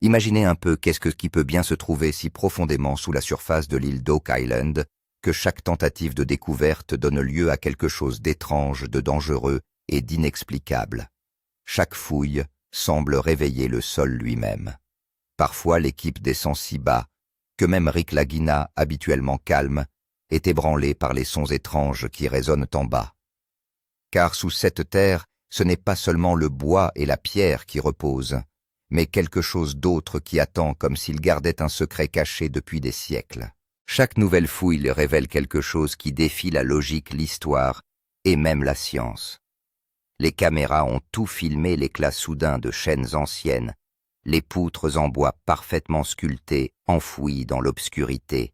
Imaginez un peu qu'est-ce qui peut bien se trouver si profondément sous la surface de l'île d'Oak Island que chaque tentative de découverte donne lieu à quelque chose d'étrange, de dangereux et d'inexplicable. Chaque fouille semble réveiller le sol lui-même. Parfois, l'équipe descend si bas que même Rick Lagina, habituellement calme, est ébranlé par les sons étranges qui résonnent en bas. Car sous cette terre, ce n'est pas seulement le bois et la pierre qui reposent, mais quelque chose d'autre qui attend comme s'il gardait un secret caché depuis des siècles. Chaque nouvelle fouille révèle quelque chose qui défie la logique, l'histoire et même la science. Les caméras ont tout filmé l'éclat soudain de chaînes anciennes, les poutres en bois parfaitement sculptées, enfouies dans l'obscurité,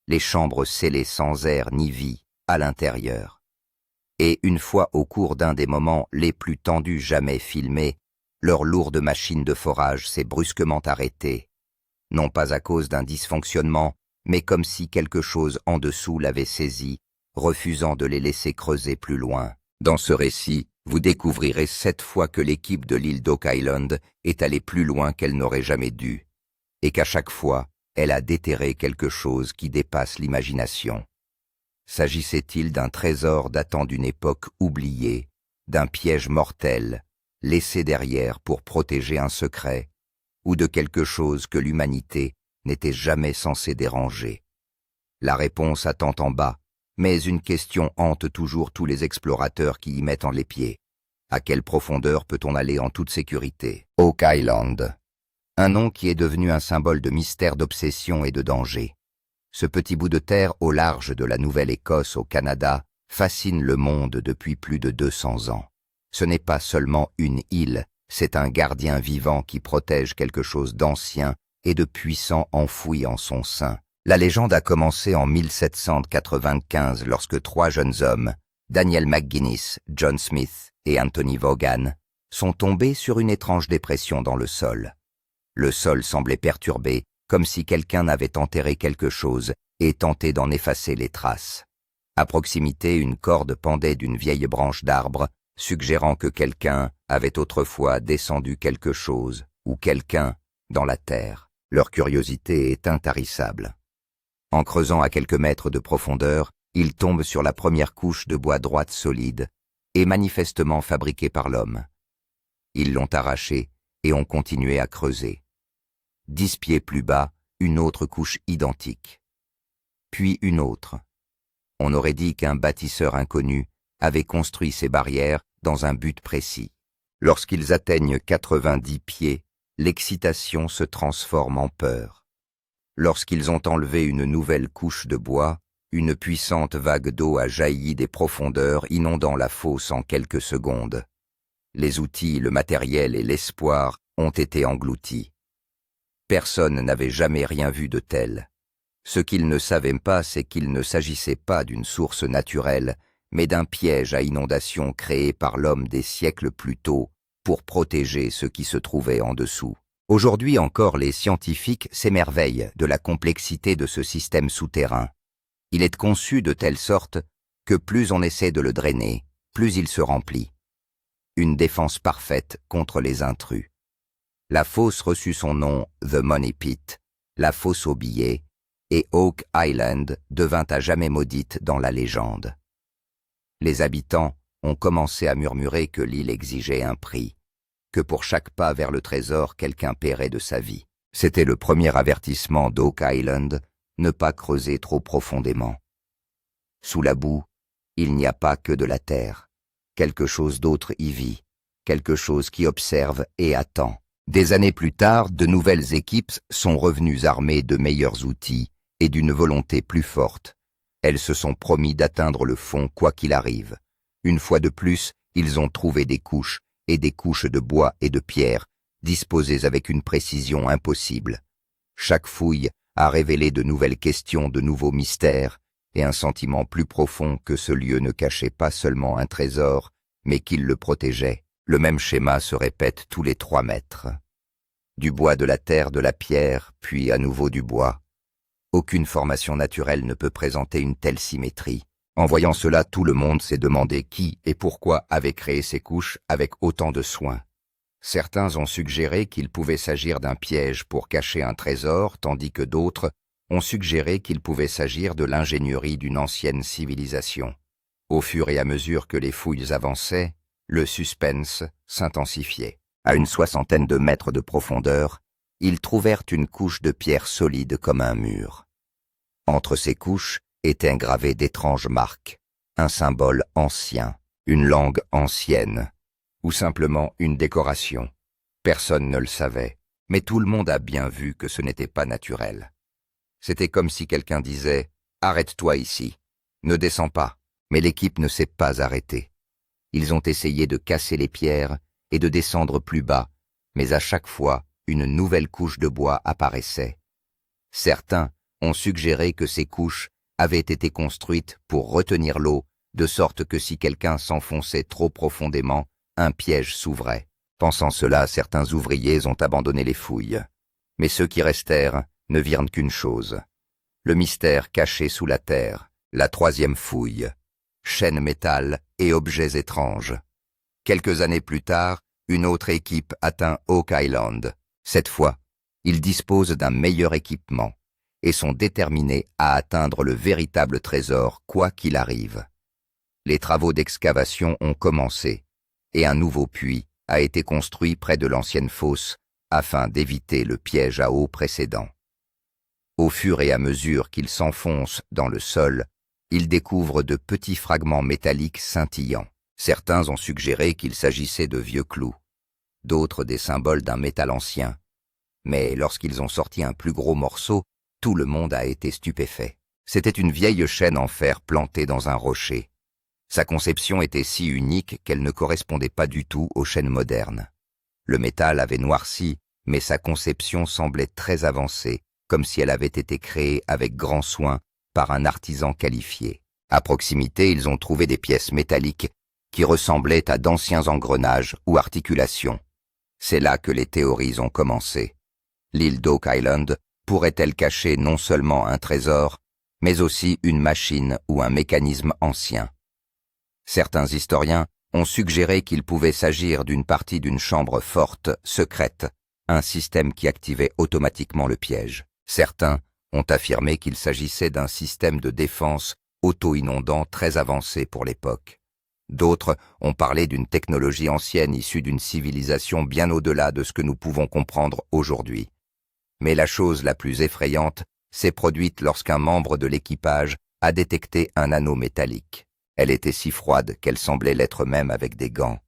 les chambres scellées sans air ni vie à l'intérieur. Et une fois au cours d'un des moments les plus tendus jamais filmés, leur lourde machine de forage s'est brusquement arrêtée, non pas à cause d'un dysfonctionnement, mais comme si quelque chose en dessous l'avait saisi, refusant de les laisser creuser plus loin. Dans ce récit, vous découvrirez 7 fois que l'équipe de l'île d'Oak Island est allée plus loin qu'elle n'aurait jamais dû, et qu'à chaque fois, elle a déterré quelque chose qui dépasse l'imagination. S'agissait-il d'un trésor datant d'une époque oubliée, d'un piège mortel, laissé derrière pour protéger un secret, ou de quelque chose que l'humanité n'était jamais censée déranger? La réponse attend en bas, mais une question hante toujours tous les explorateurs qui y mettent les pieds. À quelle profondeur peut-on aller en toute sécurité? Oak Island. Un nom qui est devenu un symbole de mystère, d'obsession et de danger. Ce petit bout de terre au large de la Nouvelle-Écosse au Canada fascine le monde depuis plus de 200 ans. Ce n'est pas seulement une île, c'est un gardien vivant qui protège quelque chose d'ancien et de puissant enfoui en son sein. La légende a commencé en 1795 lorsque 3 jeunes hommes, Daniel McGuinness, John Smith et Anthony Vaughan, sont tombés sur une étrange dépression dans le sol. Le sol semblait perturbé, comme si quelqu'un avait enterré quelque chose et tenté d'en effacer les traces. À proximité, une corde pendait d'une vieille branche d'arbre, suggérant que quelqu'un avait autrefois descendu quelque chose, ou quelqu'un, dans la terre. Leur curiosité est intarissable. En creusant à quelques mètres de profondeur, ils tombent sur la première couche de bois droite solide, et manifestement fabriquée par l'homme. Ils l'ont arrachée et ont continué à creuser. 10 pieds plus bas, une autre couche identique. Puis une autre. On aurait dit qu'un bâtisseur inconnu avait construit ces barrières dans un but précis. Lorsqu'ils atteignent 90 pieds, l'excitation se transforme en peur. Lorsqu'ils ont enlevé une nouvelle couche de bois, une puissante vague d'eau a jailli des profondeurs, inondant la fosse en quelques secondes. Les outils, le matériel et l'espoir ont été engloutis. Personne n'avait jamais rien vu de tel. Ce qu'ils ne savaient pas, c'est qu'il ne s'agissait pas d'une source naturelle, mais d'un piège à inondation créé par l'homme des siècles plus tôt pour protéger ce qui se trouvait en dessous. Aujourd'hui encore, les scientifiques s'émerveillent de la complexité de ce système souterrain. Il est conçu de telle sorte que plus on essaie de le drainer, plus il se remplit. Une défense parfaite contre les intrus. La fosse reçut son nom The Money Pit, la fosse aux billets, et Oak Island devint à jamais maudite dans la légende. Les habitants ont commencé à murmurer que l'île exigeait un prix, que pour chaque pas vers le trésor, quelqu'un paierait de sa vie. C'était le premier avertissement d'Oak Island, ne pas creuser trop profondément. Sous la boue, il n'y a pas que de la terre. Quelque chose d'autre y vit, quelque chose qui observe et attend. Des années plus tard, de nouvelles équipes sont revenues armées de meilleurs outils et d'une volonté plus forte. Elles se sont promis d'atteindre le fond quoi qu'il arrive. Une fois de plus, ils ont trouvé des couches et des couches de bois et de pierre, disposées avec une précision impossible. Chaque fouille a révélé de nouvelles questions, de nouveaux mystères, et un sentiment plus profond que ce lieu ne cachait pas seulement un trésor, mais qu'il le protégeait. Le même schéma se répète tous les 3 mètres. Du bois, de la terre, de la pierre, puis à nouveau du bois. Aucune formation naturelle ne peut présenter une telle symétrie. En voyant cela, tout le monde s'est demandé qui et pourquoi avait créé ces couches avec autant de soin. Certains ont suggéré qu'il pouvait s'agir d'un piège pour cacher un trésor, tandis que d'autres ont suggéré qu'il pouvait s'agir de l'ingénierie d'une ancienne civilisation. Au fur et à mesure que les fouilles avançaient, le suspense s'intensifiait. À une 60aine de mètres de profondeur, ils trouvèrent une couche de pierre solide comme un mur. Entre ces couches étaient gravées d'étranges marques, un symbole ancien, une langue ancienne, ou simplement une décoration. Personne ne le savait, mais tout le monde a bien vu que ce n'était pas naturel. C'était comme si quelqu'un disait « Arrête-toi ici, ne descends pas », mais l'équipe ne s'est pas arrêtée. Ils ont essayé de casser les pierres et de descendre plus bas, mais à chaque fois, une nouvelle couche de bois apparaissait. Certains ont suggéré que ces couches avaient été construites pour retenir l'eau, de sorte que si quelqu'un s'enfonçait trop profondément, un piège s'ouvrait. Pensant cela, certains ouvriers ont abandonné les fouilles. Mais ceux qui restèrent ne virent qu'une chose. Le mystère caché sous la terre, la troisième fouille, chaînes métal et objets étranges. Quelques années plus tard, une autre équipe atteint Oak Island. Cette fois, ils disposent d'un meilleur équipement et sont déterminés à atteindre le véritable trésor, quoi qu'il arrive. Les travaux d'excavation ont commencé et un nouveau puits a été construit près de l'ancienne fosse afin d'éviter le piège à eau précédent. Au fur et à mesure qu'ils s'enfoncent dans le sol, ils découvrent de petits fragments métalliques scintillants. Certains ont suggéré qu'il s'agissait de vieux clous, d'autres des symboles d'un métal ancien. Mais lorsqu'ils ont sorti un plus gros morceau, tout le monde a été stupéfait. C'était une vieille chaîne en fer plantée dans un rocher. Sa conception était si unique qu'elle ne correspondait pas du tout aux chaînes modernes. Le métal avait noirci, mais sa conception semblait très avancée, comme si elle avait été créée avec grand soin par un artisan qualifié. À proximité, ils ont trouvé des pièces métalliques qui ressemblaient à d'anciens engrenages ou articulations. C'est là que les théories ont commencé. L'île d'Oak Island pourrait-elle cacher non seulement un trésor, mais aussi une machine ou un mécanisme ancien? Certains historiens ont suggéré qu'il pouvait s'agir d'une partie d'une chambre forte, secrète, un système qui activait automatiquement le piège. Certains ont affirmé qu'il s'agissait d'un système de défense auto-inondant très avancé pour l'époque. D'autres ont parlé d'une technologie ancienne issue d'une civilisation bien au-delà de ce que nous pouvons comprendre aujourd'hui. Mais la chose la plus effrayante s'est produite lorsqu'un membre de l'équipage a détecté un anneau métallique. Elle était si froide qu'elle semblait l'être même avec des gants.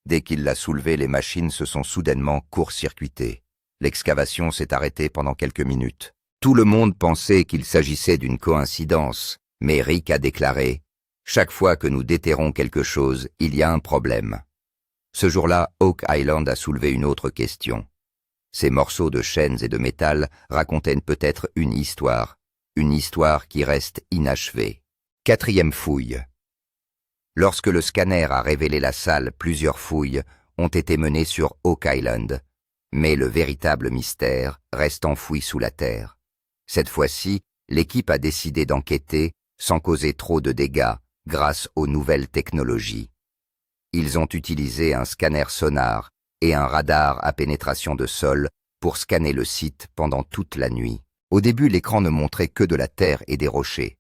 Dès qu'il l'a soulevée, les machines se sont soudainement court-circuitées. L'excavation s'est arrêtée pendant quelques minutes. Tout le monde pensait qu'il s'agissait d'une coïncidence, mais Rick a déclaré « Chaque fois que nous déterrons quelque chose, il y a un problème ». Ce jour-là, Oak Island a soulevé une autre question. Ces morceaux de chaînes et de métal racontaient peut-être une histoire qui reste inachevée. Quatrième fouille. Lorsque le scanner a révélé la salle, plusieurs fouilles ont été menées sur Oak Island, mais le véritable mystère reste enfoui sous la terre. Cette fois-ci, l'équipe a décidé d'enquêter sans causer trop de dégâts grâce aux nouvelles technologies. Ils ont utilisé un scanner sonar et un radar à pénétration de sol pour scanner le site pendant toute la nuit. Au début, l'écran ne montrait que de la terre et des rochers,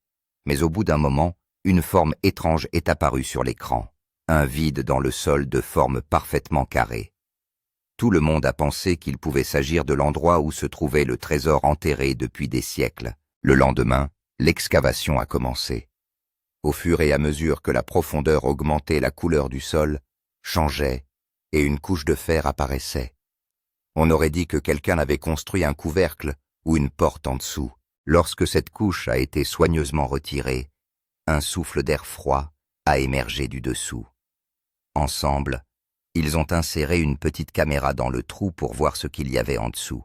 mais au bout d'un moment, une forme étrange est apparue sur l'écran, un vide dans le sol de forme parfaitement carrée. Tout le monde a pensé qu'il pouvait s'agir de l'endroit où se trouvait le trésor enterré depuis des siècles. Le lendemain, l'excavation a commencé. Au fur et à mesure que la profondeur augmentait, la couleur du sol changeait et une couche de fer apparaissait. On aurait dit que quelqu'un avait construit un couvercle ou une porte en dessous. Lorsque cette couche a été soigneusement retirée, un souffle d'air froid a émergé du dessous. Ensemble, ils ont inséré une petite caméra dans le trou pour voir ce qu'il y avait en dessous.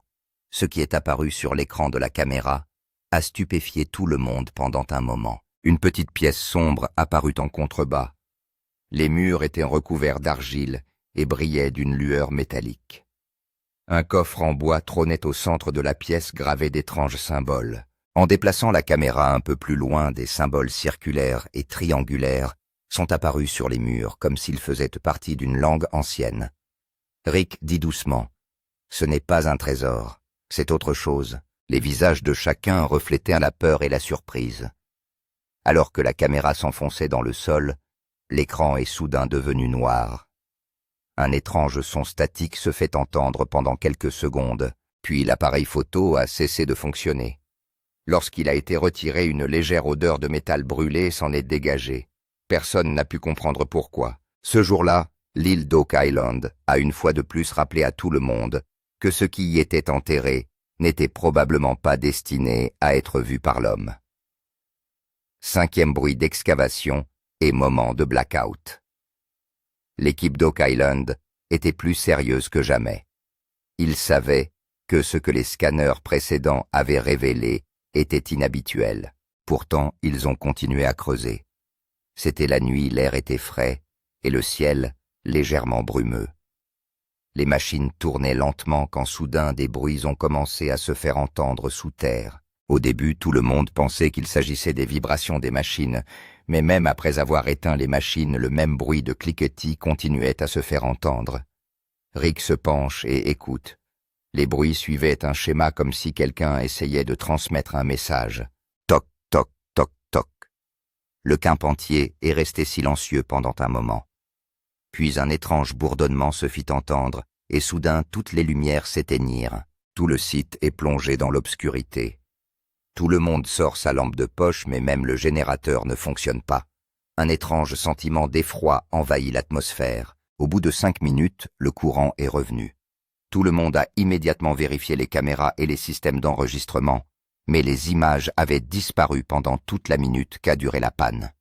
Ce qui est apparu sur l'écran de la caméra a stupéfié tout le monde pendant un moment. Une petite pièce sombre apparut en contrebas. Les murs étaient recouverts d'argile et brillaient d'une lueur métallique. Un coffre en bois trônait au centre de la pièce gravé d'étranges symboles. En déplaçant la caméra un peu plus loin, des symboles circulaires et triangulaires sont apparus sur les murs comme s'ils faisaient partie d'une langue ancienne. Rick dit doucement. Ce n'est pas un trésor, c'est autre chose. Les visages de chacun reflétaient la peur et la surprise. Alors que la caméra s'enfonçait dans le sol, l'écran est soudain devenu noir. Un étrange son statique se fait entendre pendant quelques secondes, puis l'appareil photo a cessé de fonctionner. Lorsqu'il a été retiré, une légère odeur de métal brûlé s'en est dégagée. Personne n'a pu comprendre pourquoi. Ce jour-là, l'île d'Oak Island a une fois de plus rappelé à tout le monde que ce qui y était enterré n'était probablement pas destiné à être vu par l'homme. 5e bruit d'excavation et moment de blackout. L'équipe d'Oak Island était plus sérieuse que jamais. Ils savaient que ce que les scanners précédents avaient révélé était inhabituel. Pourtant, ils ont continué à creuser. C'était la nuit, l'air était frais et le ciel légèrement brumeux. Les machines tournaient lentement quand soudain des bruits ont commencé à se faire entendre sous terre. Au début, tout le monde pensait qu'il s'agissait des vibrations des machines, mais même après avoir éteint les machines, le même bruit de cliquetis continuait à se faire entendre. Rick se penche et écoute. Les bruits suivaient un schéma comme si quelqu'un essayait de transmettre un message. Toc, toc, toc, toc. Le camp entier est resté silencieux pendant un moment. Puis un étrange bourdonnement se fit entendre, et soudain toutes les lumières s'éteignirent. Tout le site est plongé dans l'obscurité. Tout le monde sort sa lampe de poche, mais même le générateur ne fonctionne pas. Un étrange sentiment d'effroi envahit l'atmosphère. Au bout de 5 minutes, le courant est revenu. Tout le monde a immédiatement vérifié les caméras et les systèmes d'enregistrement, mais les images avaient disparu pendant toute la minute qu'a duré la panne.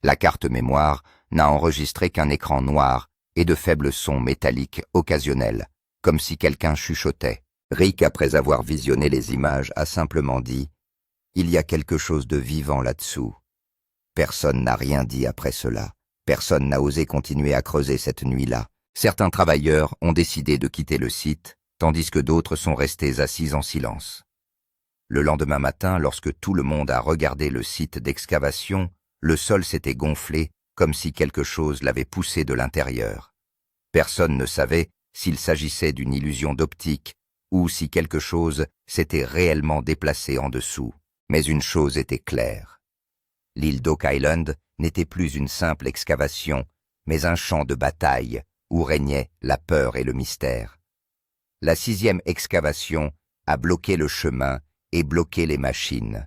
La carte mémoire n'a enregistré qu'un écran noir et de faibles sons métalliques occasionnels, comme si quelqu'un chuchotait. Rick, après avoir visionné les images, a simplement dit « Il y a quelque chose de vivant là-dessous ». Personne n'a rien dit après cela. Personne n'a osé continuer à creuser cette nuit-là. Certains travailleurs ont décidé de quitter le site, tandis que d'autres sont restés assis en silence. Le lendemain matin, lorsque tout le monde a regardé le site d'excavation, le sol s'était gonflé comme si quelque chose l'avait poussé de l'intérieur. Personne ne savait s'il s'agissait d'une illusion d'optique ou si quelque chose s'était réellement déplacé en dessous. Mais une chose était claire. L'île d'Oak Island n'était plus une simple excavation, mais un champ de bataille où régnait la peur et le mystère. La 6e excavation a bloqué le chemin et bloqué les machines.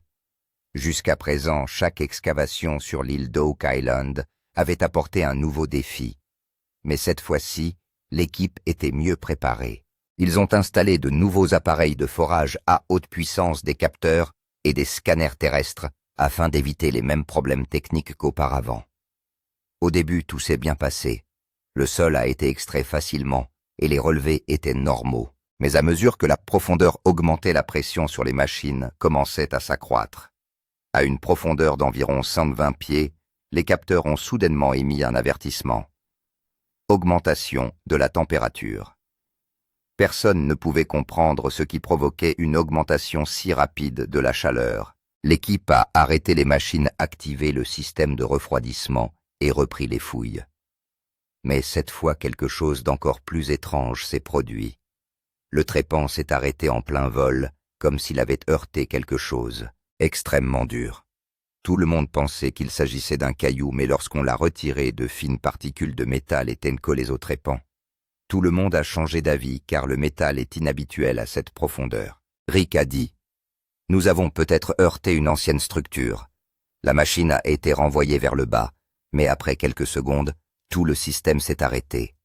Jusqu'à présent, chaque excavation sur l'île d'Oak Island avait apporté un nouveau défi. Mais cette fois-ci, l'équipe était mieux préparée. Ils ont installé de nouveaux appareils de forage à haute puissance, des capteurs et des scanners terrestres afin d'éviter les mêmes problèmes techniques qu'auparavant. Au début, tout s'est bien passé. Le sol a été extrait facilement et les relevés étaient normaux. Mais à mesure que la profondeur augmentait, la pression sur les machines commençait à s'accroître. À une profondeur d'environ 120 pieds, les capteurs ont soudainement émis un avertissement. Augmentation de la température. Personne ne pouvait comprendre ce qui provoquait une augmentation si rapide de la chaleur. L'équipe a arrêté les machines, activé le système de refroidissement et repris les fouilles. Mais cette fois, quelque chose d'encore plus étrange s'est produit. Le trépan s'est arrêté en plein vol, comme s'il avait heurté quelque chose, extrêmement dur. Tout le monde pensait qu'il s'agissait d'un caillou, mais lorsqu'on l'a retiré, de fines particules de métal étaient collées au trépan. Tout le monde a changé d'avis, car le métal est inhabituel à cette profondeur. Rick a dit « Nous avons peut-être heurté une ancienne structure. » La machine a été renvoyée vers le bas, mais après quelques secondes, tout le système s'est arrêté.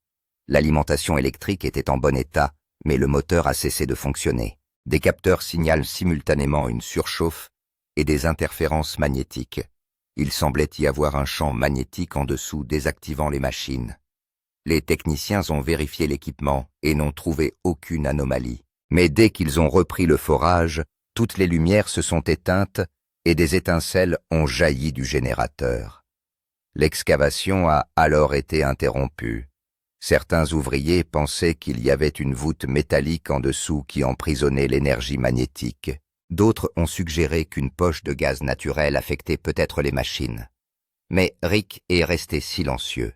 L'alimentation électrique était en bon état, mais le moteur a cessé de fonctionner. Des capteurs signalent simultanément une surchauffe et des interférences magnétiques. Il semblait y avoir un champ magnétique en dessous désactivant les machines. Les techniciens ont vérifié l'équipement et n'ont trouvé aucune anomalie. Mais dès qu'ils ont repris le forage, toutes les lumières se sont éteintes et des étincelles ont jailli du générateur. L'excavation a alors été interrompue. Certains ouvriers pensaient qu'il y avait une voûte métallique en dessous qui emprisonnait l'énergie magnétique. D'autres ont suggéré qu'une poche de gaz naturel affectait peut-être les machines. Mais Rick est resté silencieux.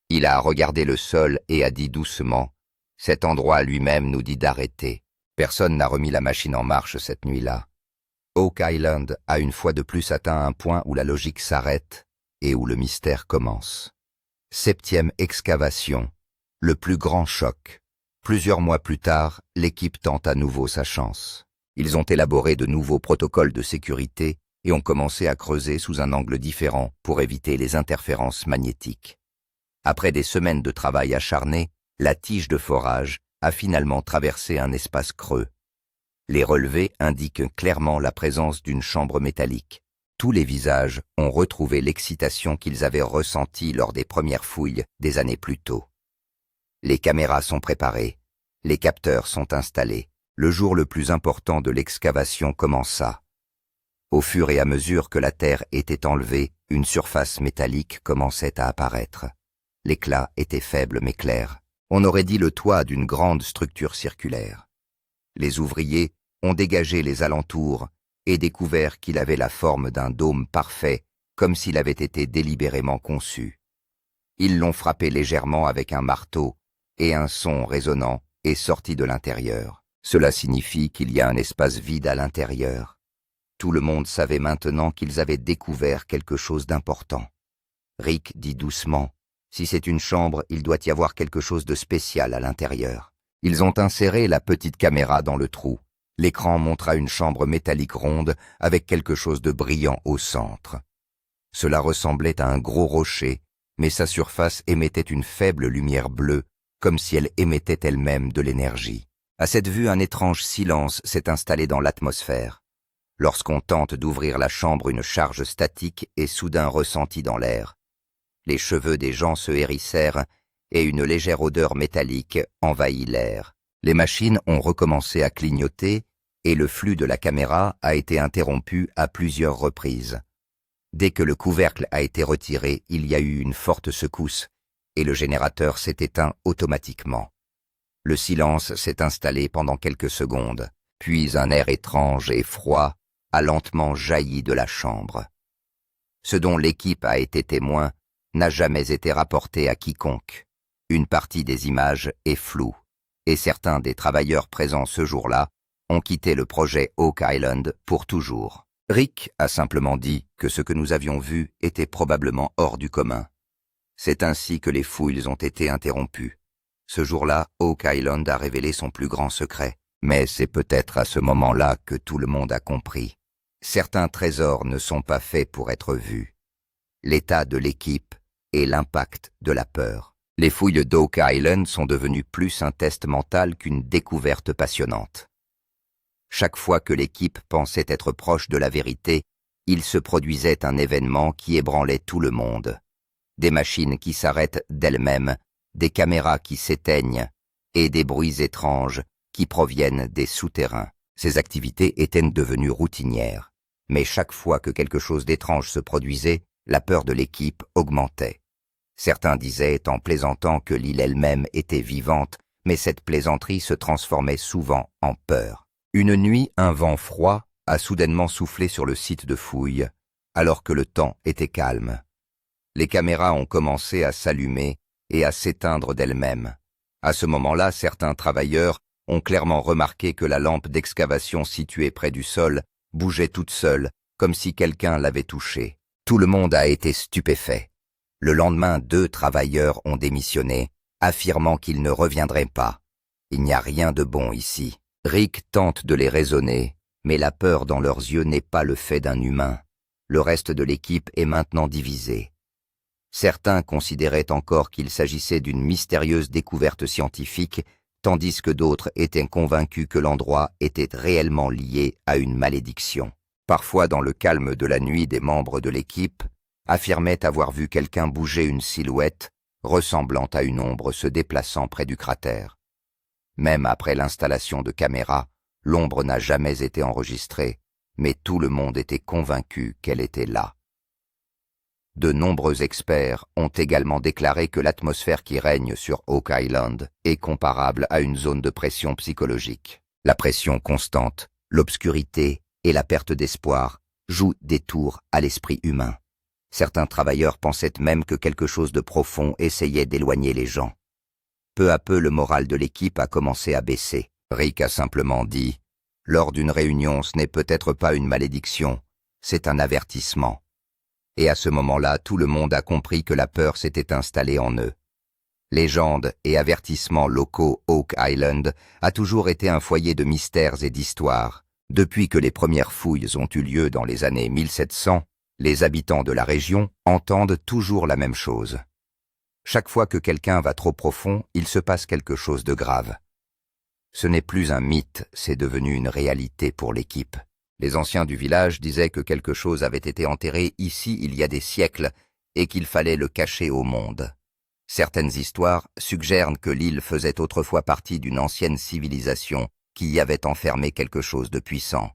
Il a regardé le sol et a dit doucement, « Cet endroit lui-même nous dit d'arrêter. » Personne n'a remis la machine en marche cette nuit-là. Oak Island a une fois de plus atteint un point où la logique s'arrête et où le mystère commence. 7e excavation, le plus grand choc. Plusieurs mois plus tard, l'équipe tente à nouveau sa chance. Ils ont élaboré de nouveaux protocoles de sécurité et ont commencé à creuser sous un angle différent pour éviter les interférences magnétiques. Après des semaines de travail acharné, la tige de forage a finalement traversé un espace creux. Les relevés indiquent clairement la présence d'une chambre métallique. Tous les visages ont retrouvé l'excitation qu'ils avaient ressentie lors des premières fouilles des années plus tôt. Les caméras sont préparées, les capteurs sont installés. Le jour le plus important de l'excavation commença. Au fur et à mesure que la terre était enlevée, une surface métallique commençait à apparaître. L'éclat était faible mais clair. On aurait dit le toit d'une grande structure circulaire. Les ouvriers ont dégagé les alentours et découvert qu'il avait la forme d'un dôme parfait, comme s'il avait été délibérément conçu. Ils l'ont frappé légèrement avec un marteau, et un son résonnant est sorti de l'intérieur. Cela signifie qu'il y a un espace vide à l'intérieur. Tout le monde savait maintenant qu'ils avaient découvert quelque chose d'important. Rick dit doucement, « Si c'est une chambre, il doit y avoir quelque chose de spécial à l'intérieur. » Ils ont inséré la petite caméra dans le trou. L'écran montra une chambre métallique ronde avec quelque chose de brillant au centre. Cela ressemblait à un gros rocher, mais sa surface émettait une faible lumière bleue, comme si elle émettait elle-même de l'énergie. À cette vue, un étrange silence s'est installé dans l'atmosphère. Lorsqu'on tente d'ouvrir la chambre, une charge statique est soudain ressentie dans l'air. Les cheveux des gens se hérissèrent et une légère odeur métallique envahit l'air. Les machines ont recommencé à clignoter et le flux de la caméra a été interrompu à plusieurs reprises. Dès que le couvercle a été retiré, il y a eu une forte secousse et le générateur s'est éteint automatiquement. Le silence s'est installé pendant quelques secondes, puis un air étrange et froid a lentement jailli de la chambre. Ce dont l'équipe a été témoin n'a jamais été rapporté à quiconque. Une partie des images est floue, et certains des travailleurs présents ce jour-là ont quitté le projet Oak Island pour toujours. Rick a simplement dit que ce que nous avions vu était probablement hors du commun. C'est ainsi que les fouilles ont été interrompues. Ce jour-là, Oak Island a révélé son plus grand secret. Mais c'est peut-être à ce moment-là que tout le monde a compris. Certains trésors ne sont pas faits pour être vus. L'état de l'équipe et l'impact de la peur. Les fouilles d'Oak Island sont devenues plus un test mental qu'une découverte passionnante. Chaque fois que l'équipe pensait être proche de la vérité, il se produisait un événement qui ébranlait tout le monde. Des machines qui s'arrêtent d'elles-mêmes, des caméras qui s'éteignent et des bruits étranges qui proviennent des souterrains. Ces activités étaient devenues routinières. Mais chaque fois que quelque chose d'étrange se produisait, la peur de l'équipe augmentait. Certains disaient en plaisantant que l'île elle-même était vivante, mais cette plaisanterie se transformait souvent en peur. Une nuit, un vent froid a soudainement soufflé sur le site de fouilles, alors que le temps était calme. Les caméras ont commencé à s'allumer et à s'éteindre d'elles-mêmes. À ce moment-là, certains travailleurs ont clairement remarqué que la lampe d'excavation située près du sol bougeait toute seule, comme si quelqu'un l'avait touchée. Tout le monde a été stupéfait. Le lendemain, 2 travailleurs ont démissionné, affirmant qu'ils ne reviendraient pas. Il n'y a rien de bon ici. Rick tente de les raisonner, mais la peur dans leurs yeux n'est pas le fait d'un humain. Le reste de l'équipe est maintenant divisé. Certains considéraient encore qu'il s'agissait d'une mystérieuse découverte scientifique, tandis que d'autres étaient convaincus que l'endroit était réellement lié à une malédiction. Parfois, dans le calme de la nuit, des membres de l'équipe affirmaient avoir vu quelqu'un bouger une silhouette ressemblant à une ombre se déplaçant près du cratère. Même après l'installation de caméras, l'ombre n'a jamais été enregistrée, mais tout le monde était convaincu qu'elle était là. De nombreux experts ont également déclaré que l'atmosphère qui règne sur Oak Island est comparable à une zone de pression psychologique. La pression constante, l'obscurité et la perte d'espoir jouent des tours à l'esprit humain. Certains travailleurs pensaient même que quelque chose de profond essayait d'éloigner les gens. Peu à peu, le moral de l'équipe a commencé à baisser. Rick a simplement dit « Lors d'une réunion, ce n'est peut-être pas une malédiction, c'est un avertissement. » Et à ce moment-là, tout le monde a compris que la peur s'était installée en eux. Légendes et avertissements locaux, Oak Island a toujours été un foyer de mystères et d'histoires. Depuis que les premières fouilles ont eu lieu dans les années 1700, les habitants de la région entendent toujours la même chose. Chaque fois que quelqu'un va trop profond, il se passe quelque chose de grave. Ce n'est plus un mythe, c'est devenu une réalité pour l'équipe. Les anciens du village disaient que quelque chose avait été enterré ici il y a des siècles et qu'il fallait le cacher au monde. Certaines histoires suggèrent que l'île faisait autrefois partie d'une ancienne civilisation qui y avait enfermé quelque chose de puissant.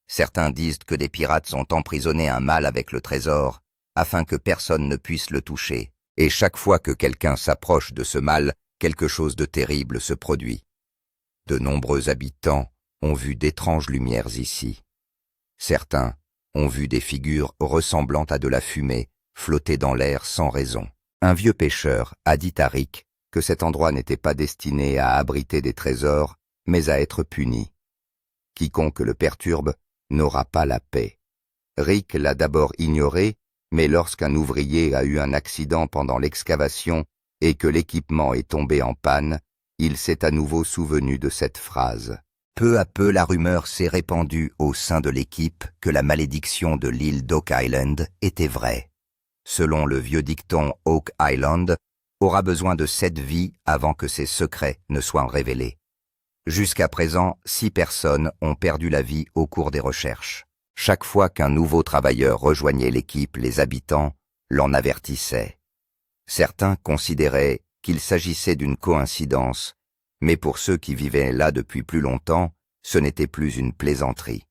Certains disent que des pirates ont emprisonné un mâle avec le trésor afin que personne ne puisse le toucher. Et chaque fois que quelqu'un s'approche de ce mâle, quelque chose de terrible se produit. De nombreux habitants ont vu d'étranges lumières ici. Certains ont vu des figures ressemblant à de la fumée flotter dans l'air sans raison. Un vieux pêcheur a dit à Rick que cet endroit n'était pas destiné à abriter des trésors, mais à être puni. Quiconque le perturbe n'aura pas la paix. Rick l'a d'abord ignoré, mais lorsqu'un ouvrier a eu un accident pendant l'excavation et que l'équipement est tombé en panne, il s'est à nouveau souvenu de cette phrase. Peu à peu, la rumeur s'est répandue au sein de l'équipe que la malédiction de l'île d'Oak Island était vraie. Selon le vieux dicton, Oak Island aura besoin de 7 vies avant que ses secrets ne soient révélés. Jusqu'à présent, 6 personnes ont perdu la vie au cours des recherches. Chaque fois qu'un nouveau travailleur rejoignait l'équipe, les habitants l'en avertissaient. Certains considéraient qu'il s'agissait d'une coïncidence, mais pour ceux qui vivaient là depuis plus longtemps, ce n'était plus une plaisanterie.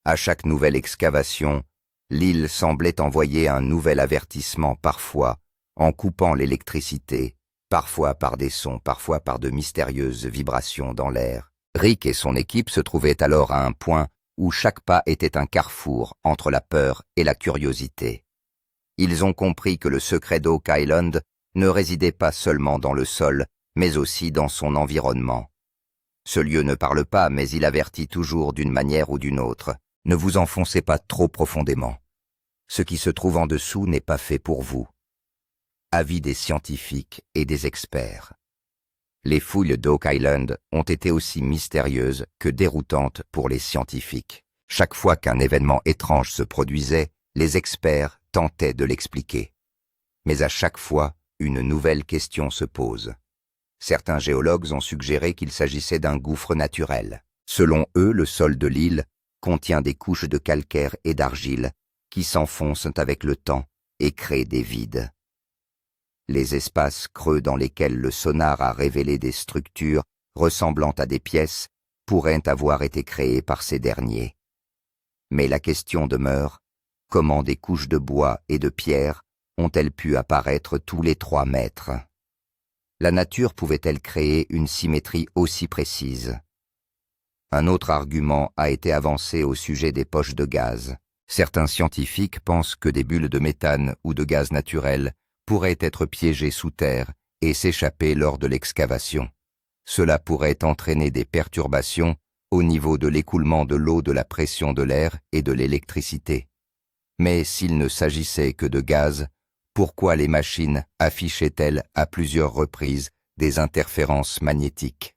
À chaque nouvelle excavation, l'île semblait envoyer un nouvel avertissement, parfois en coupant l'électricité, parfois par des sons, parfois par de mystérieuses vibrations dans l'air. Rick et son équipe se trouvaient alors à un point où chaque pas était un carrefour entre la peur et la curiosité. Ils ont compris que le secret d'Oak Island ne résidait pas seulement dans le sol, mais aussi dans son environnement. Ce lieu ne parle pas, mais il avertit toujours d'une manière ou d'une autre. Ne vous enfoncez pas trop profondément. Ce qui se trouve en dessous n'est pas fait pour vous. Avis des scientifiques et des experts. Les fouilles d'Oak Island ont été aussi mystérieuses que déroutantes pour les scientifiques. Chaque fois qu'un événement étrange se produisait, les experts tentaient de l'expliquer. Mais à chaque fois, une nouvelle question se pose. Certains géologues ont suggéré qu'il s'agissait d'un gouffre naturel. Selon eux, le sol de l'île contient des couches de calcaire et d'argile qui s'enfoncent avec le temps et créent des vides. Les espaces creux dans lesquels le sonar a révélé des structures ressemblant à des pièces pourraient avoir été créés par ces derniers. Mais la question demeure, comment des couches de bois et de pierre ont-elles pu apparaître tous les 3 mètres? La nature pouvait-elle créer une symétrie aussi précise? Un autre argument a été avancé au sujet des poches de gaz. Certains scientifiques pensent que des bulles de méthane ou de gaz naturel pourraient être piégées sous terre et s'échapper lors de l'excavation. Cela pourrait entraîner des perturbations au niveau de l'écoulement de l'eau, de la pression de l'air et de l'électricité. Mais s'il ne s'agissait que de gaz, pourquoi les machines affichaient-elles à plusieurs reprises des interférences magnétiques?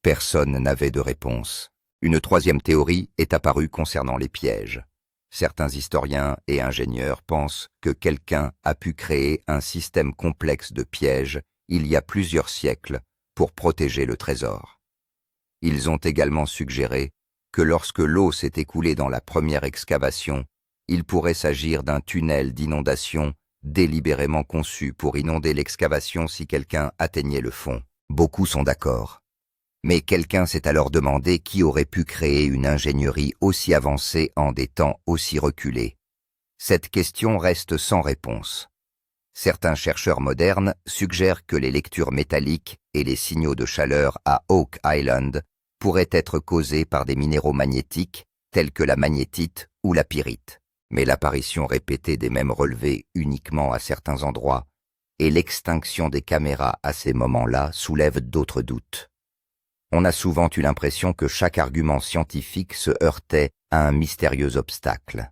Personne n'avait de réponse. Une troisième théorie est apparue concernant les pièges. Certains historiens et ingénieurs pensent que quelqu'un a pu créer un système complexe de pièges il y a plusieurs siècles pour protéger le trésor. Ils ont également suggéré que lorsque l'eau s'est écoulée dans la première excavation, il pourrait s'agir d'un tunnel d'inondation délibérément conçu pour inonder l'excavation si quelqu'un atteignait le fond. Beaucoup sont d'accord. Mais quelqu'un s'est alors demandé qui aurait pu créer une ingénierie aussi avancée en des temps aussi reculés. Cette question reste sans réponse. Certains chercheurs modernes suggèrent que les lectures métalliques et les signaux de chaleur à Oak Island pourraient être causés par des minéraux magnétiques tels que la magnétite ou la pyrite. mais l'apparition répétée des mêmes relevés uniquement à certains endroits et l'extinction des caméras à ces moments-là soulèvent d'autres doutes. On a souvent eu l'impression que chaque argument scientifique se heurtait à un mystérieux obstacle.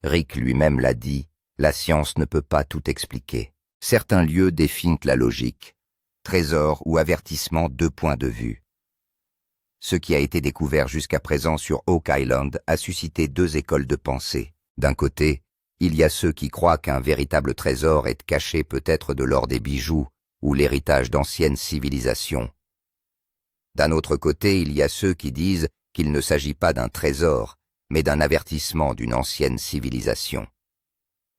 Rick lui-même l'a dit, la science ne peut pas tout expliquer. Certains lieux définissent la logique, trésor ou avertissement, deux points de vue. Ce qui a été découvert jusqu'à présent sur Oak Island a suscité deux écoles de pensée. D'un côté, il y a ceux qui croient qu'un véritable trésor est caché peut-être de l'or des bijoux ou l'héritage d'anciennes civilisations. D'un autre côté, il y a ceux qui disent qu'il ne s'agit pas d'un trésor, mais d'un avertissement d'une ancienne civilisation.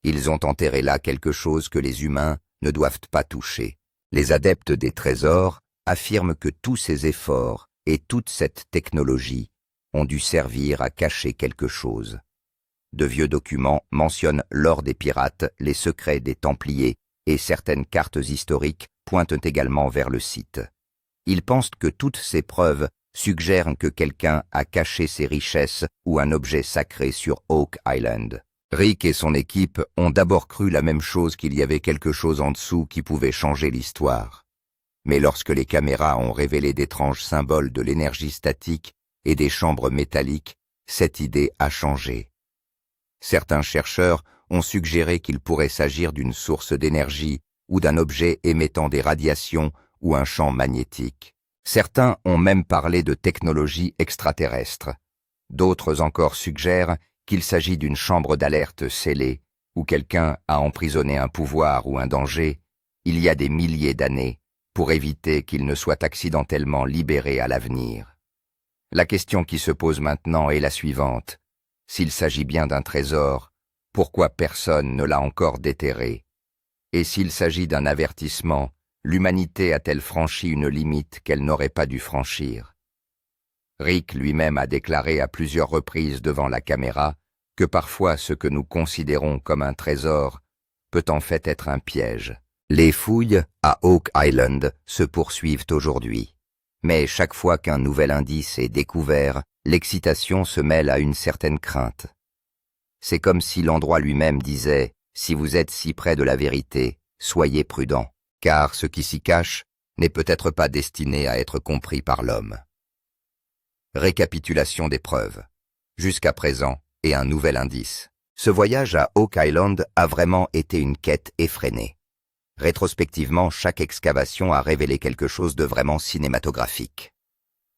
Ils ont enterré là quelque chose que les humains ne doivent pas toucher. Les adeptes des trésors affirment que tous ces efforts et toute cette technologie ont dû servir à cacher quelque chose. De vieux documents mentionnent l'or des pirates, les secrets des Templiers et certaines cartes historiques pointent également vers le site. Ils pensent que toutes ces preuves suggèrent que quelqu'un a caché ses richesses ou un objet sacré sur Oak Island. Rick et son équipe ont d'abord cru la même chose, qu'il y avait quelque chose en dessous qui pouvait changer l'histoire. Mais lorsque les caméras ont révélé d'étranges symboles de l'énergie statique et des chambres métalliques, cette idée a changé. Certains chercheurs ont suggéré qu'il pourrait s'agir d'une source d'énergie ou d'un objet émettant des radiations ou un champ magnétique. Certains ont même parlé de technologie extraterrestre. D'autres encore suggèrent qu'il s'agit d'une chambre d'alerte scellée où quelqu'un a emprisonné un pouvoir ou un danger il y a des milliers d'années pour éviter qu'il ne soit accidentellement libéré à l'avenir. La question qui se pose maintenant est la suivante. S'il s'agit bien d'un trésor, pourquoi personne ne l'a encore déterré? Et s'il s'agit d'un avertissement, l'humanité a-t-elle franchi une limite qu'elle n'aurait pas dû franchir? Rick lui-même a déclaré à plusieurs reprises devant la caméra que parfois ce que nous considérons comme un trésor peut en fait être un piège. Les fouilles à Oak Island se poursuivent aujourd'hui. Mais chaque fois qu'un nouvel indice est découvert, l'excitation se mêle à une certaine crainte. C'est comme si l'endroit lui-même disait « Si vous êtes si près de la vérité, soyez prudents, car ce qui s'y cache n'est peut-être pas destiné à être compris par l'homme. » Récapitulation des preuves. Jusqu'à présent, et un nouvel indice. Ce voyage à Oak Island a vraiment été une quête effrénée. Rétrospectivement, chaque excavation a révélé quelque chose de vraiment cinématographique.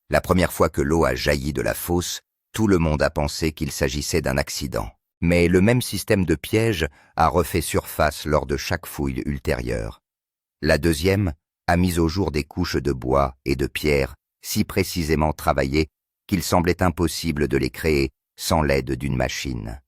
La première fois que l'eau a jailli de la fosse, tout le monde a pensé qu'il s'agissait d'un accident. Mais le même système de piège a refait surface lors de chaque fouille ultérieure. La deuxième a mis au jour des couches de bois et de pierre si précisément travaillées qu'il semblait impossible de les créer sans l'aide d'une machine.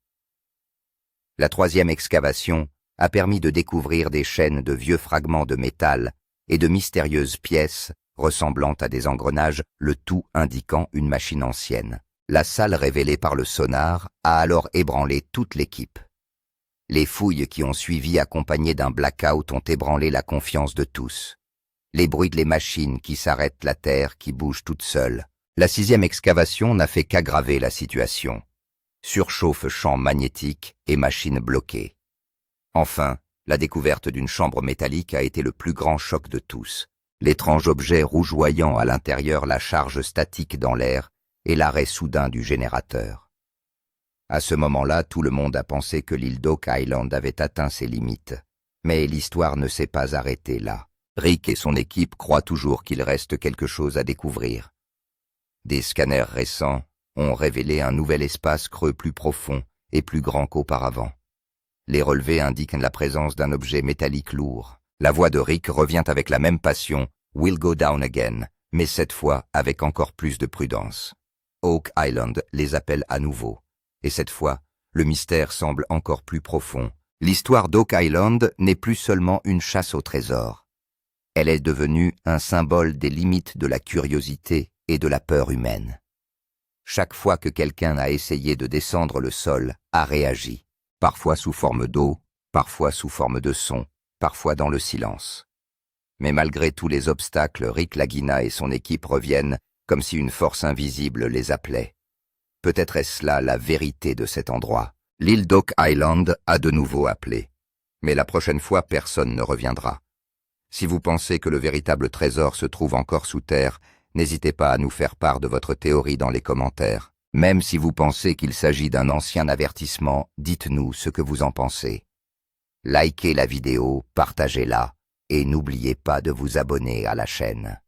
La troisième excavation a permis de découvrir des chaînes de vieux fragments de métal et de mystérieuses pièces ressemblant à des engrenages, le tout indiquant une machine ancienne. La salle révélée par le sonar a alors ébranlé toute l'équipe. Les fouilles qui ont suivi, accompagnées d'un blackout, ont ébranlé la confiance de tous. Les bruits de les machines qui s'arrêtent, la terre qui bouge toute seule. La sixième excavation n'a fait qu'aggraver la situation. Surchauffe champs magnétiques et machines bloquées. Enfin, la découverte d'une chambre métallique a été le plus grand choc de tous. L'étrange objet rougeoyant à l'intérieur, la charge statique dans l'air et l'arrêt soudain du générateur. À ce moment-là, tout le monde a pensé que l'île d'Oak Island avait atteint ses limites. Mais l'histoire ne s'est pas arrêtée là. Rick et son équipe croient toujours qu'il reste quelque chose à découvrir. Des scanners récents ont révélé un nouvel espace creux plus profond et plus grand qu'auparavant. Les relevés indiquent la présence d'un objet métallique lourd. La voix de Rick revient avec la même passion, « We'll go down again », mais cette fois avec encore plus de prudence. Oak Island les appelle à nouveau, et cette fois, le mystère semble encore plus profond. L'histoire d'Oak Island n'est plus seulement une chasse au trésor. Elle est devenue un symbole des limites de la curiosité et de la peur humaine. Chaque fois que quelqu'un a essayé de descendre le sol, a réagi, parfois sous forme d'eau, parfois sous forme de son, parfois dans le silence. Mais malgré tous les obstacles, Rick Lagina et son équipe reviennent comme si une force invisible les appelait. Peut-être est-ce là la vérité de cet endroit. L'île d'Oak Island a de nouveau appelé. Mais la prochaine fois, personne ne reviendra. Si vous pensez que le véritable trésor se trouve encore sous terre, n'hésitez pas à nous faire part de votre théorie dans les commentaires. Même si vous pensez qu'il s'agit d'un ancien avertissement, dites-nous ce que vous en pensez. Likez la vidéo, partagez-la, et n'oubliez pas de vous abonner à la chaîne.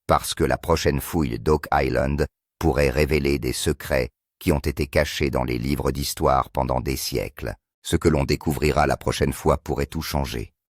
Parce que la prochaine fouille d'Oak Island pourrait révéler des secrets qui ont été cachés dans les livres d'histoire pendant des siècles. Ce que l'on découvrira la prochaine fois pourrait tout changer.